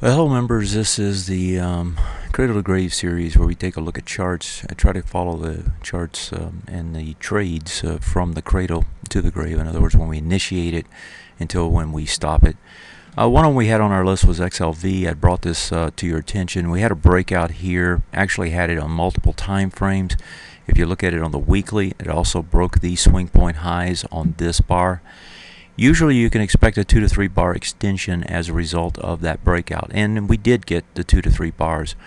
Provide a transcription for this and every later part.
Well, hello members, this is the cradle-to-grave series where we take a look at charts. I try to follow the charts and the trades from the cradle to the grave. In other words, when we initiate it until when we stop it. One we had on our list was XLV. I brought this to your attention. We had a breakout here, actually had it on multiple time frames. If you look at it on the weekly, it also broke these swing point highs on this bar. Usually you can expect a 2 to 3 bar extension as a result of that breakout, and we did get the 2 to 3 bars.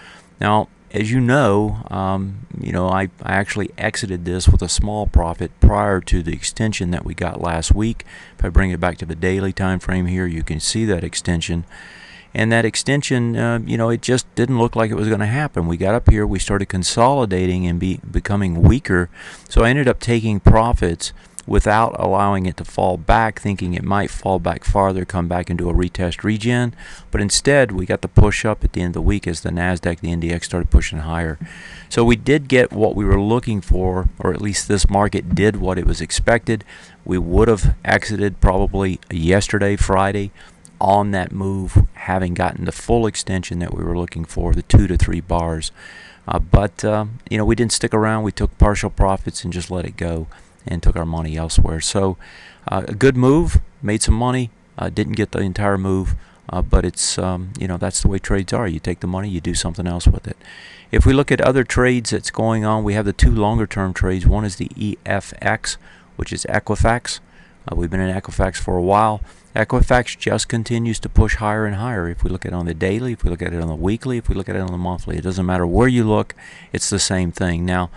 Now, as you know, I actually exited this with a small profit prior to the extension that we got last week. If I bring it back to the daily time frame here, you can see that extension. And that extension, it just didn't look like it was going to happen. We got up here, we started consolidating and becoming weaker, so I ended up taking profits without allowing it to fall back, thinking it might fall back farther, come back into a retest regen. But instead, we got the push up at the end of the week as the NASDAQ, the NDX started pushing higher. So we did get what we were looking for, or at least this market did what it was expected. We would have exited probably yesterday, Friday, on that move, having gotten the full extension that we were looking for, the 2 to 3 bars. But we didn't stick around. We took partial profits and just let it go and took our money elsewhere. So a good move, made some money, didn't get the entire move, but it's that's the way trades are. You take the money, you do something else with it. If we look at other trades that's going on, we have the two longer term trades. One is the EFX, which is Equifax. We've been in Equifax for a while. Equifax just continues to push higher and higher. If we look at it on the daily, if we look at it on the weekly, if we look at it on the monthly, it doesn't matter where you look, it's the same thing. Now,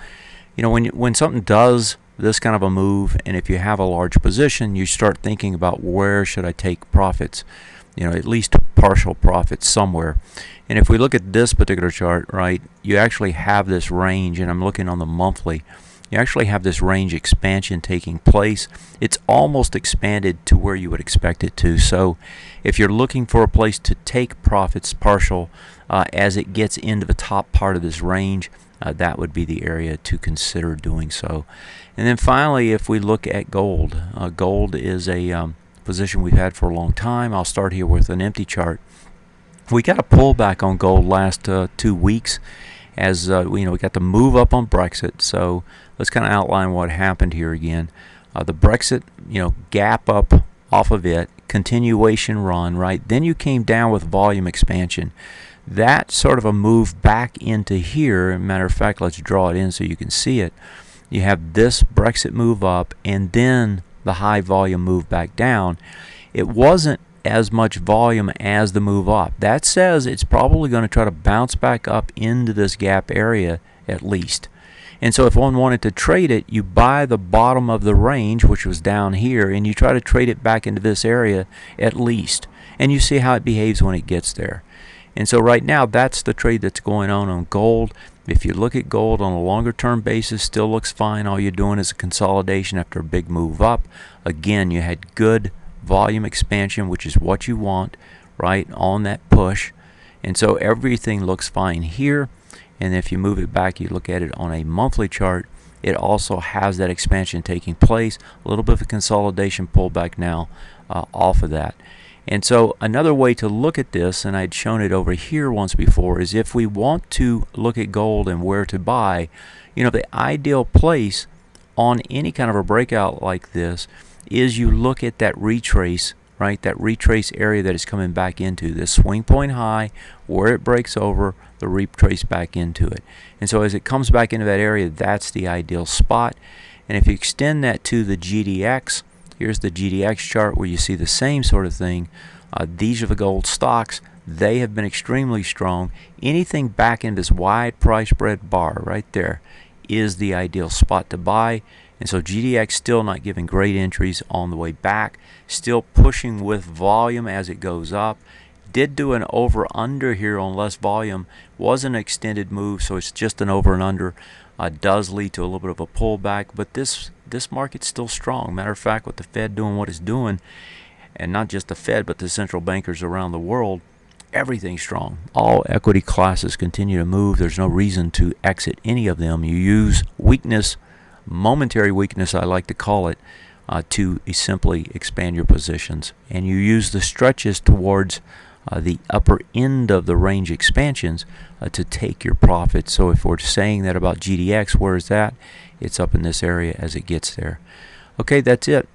when something does this kind of a move, and if you have a large position, you start thinking about where should I take profits, at least partial profits somewhere. And if we look at this particular chart, right, you actually have this range, and I'm looking on the monthly, you actually have this range expansion taking place. It's almost expanded to where you would expect it to. So if you're looking for a place to take profits partial as it gets into the top part of this range, that would be the area to consider doing so. And then finally, if we look at gold, gold is a position we've had for a long time. I'll start here with an empty chart. We got a pullback on gold last 2 weeks as we got the move up on Brexit. So let's kind of outline what happened here again. The Brexit, gap up off of it, continuation run, right? Then you came down with volume expansion. That sort of a move back into here. Matter of fact, let's draw it in so you can see it. You have this Brexit move up and then the high volume move back down. It wasn't as much volume as the move up. That says it's probably going to try to bounce back up into this gap area at least. And so if one wanted to trade it, you buy the bottom of the range, which was down here, and you try to trade it back into this area at least. And you see how it behaves when it gets there. And so right now, that's the trade that's going on gold. If you look at gold on a longer term basis, still looks fine. All you're doing is a consolidation after a big move up. Again, you had good volume expansion, which is what you want, right, on that push. And so everything looks fine here. And if you move it back, you look at it on a monthly chart, it also has that expansion taking place. A little bit of a consolidation pullback now off of that. And so another way to look at this, and I'd shown it over here once before, is if we want to look at gold and where to buy, the ideal place on any kind of a breakout like this is you look at that retrace, right? That retrace area that is coming back into this swing point high, where it breaks over, the retrace back into it. And so as it comes back into that area, that's the ideal spot. And if you extend that to the GDX, here's the GDX chart where you see the same sort of thing. These are the gold stocks. They have been extremely strong. Anything back in this wide price spread bar right there is the ideal spot to buy. And so GDX still not giving great entries on the way back. Still pushing with volume as it goes up. Did do an over under here on less volume. Was an extended move, so it's just an over and under. Does lead to a little bit of a pullback, but this market's still strong. Matter of fact, with the Fed doing what it's doing, and not just the Fed, but the central bankers around the world, everything's strong. All equity classes continue to move. There's no reason to exit any of them. You use weakness, momentary weakness I like to call it, to simply expand your positions. And you use the stretches towards the upper end of the range expansions to take your profit. So if we're saying that about GDX, where is that? It's up in this area as it gets there. Okay, that's it.